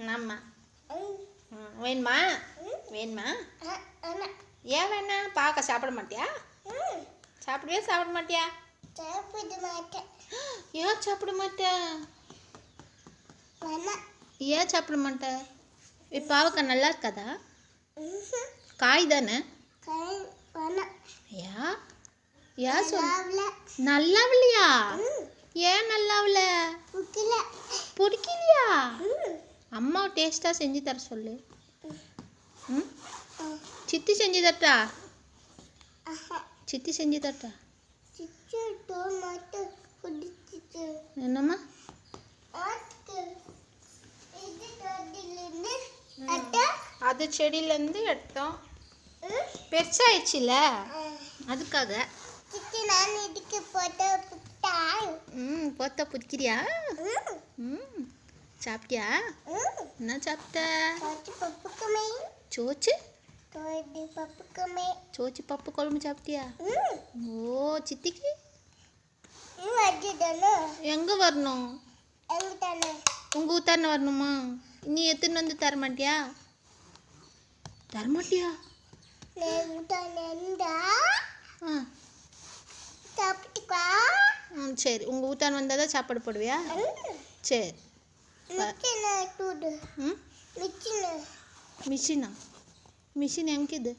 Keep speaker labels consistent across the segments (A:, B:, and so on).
A: ஆமாம். வேணுமா? வேணுமா? ஏன் வேணா? பார்க்க சாப்பிட மாட்டியா? சாப்பிடுவியா சாப்பிட மாட்டியா? ஏன் சாப்பிட மாட்டேன்? ஏன் சாப்பிட மாட்டேன்? பாவக்காய் நல்லா இருக்காதா? காய் தானே? ஏன் சொல்ல நல்லா இல்லையா? ஏன் நல்லா இல்ல? பிடிக்கலையா? அம்மா டேஸ்ட்டாக செஞ்சு தர சொல்லு. சித்தி செஞ்சு தரட்டா? சித்தி செஞ்சு தரட்டா? என்னம்மா? அது செடியிலேருந்து எடுத்தோம். பெருசாயிடுச்சுல அதுக்காக. போத்தா பிடிக்கிறியா? சாப்பிட்டியா? என்ன சாப்பிட்ட? சோச்சு சோச்சு பப்பு குழம்பு சாப்பிட்டியா? ஓ சித்திக்கு எங்கே வரணும்? உங்கள் ஊத்தான வரணுமா? நீ எடுத்துன்னு வந்து தரமாட்டியா? தரமாட்டியா? சரி, உங்கள் ஊத்தான வந்தால் தான் சாப்பாடு போடுவியா? சரி. மிஷினா? மிஷின் எங்கிது?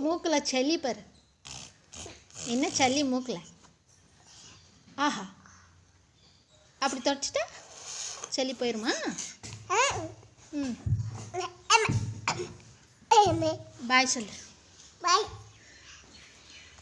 A: மூக்கில் சளி பாரு. என்ன சளி மூக்கில்? ஆஹா, அப்படி தொடச்சிட்டா சளி போயிடுமா? பாய் சொல்லு.
B: பாய்.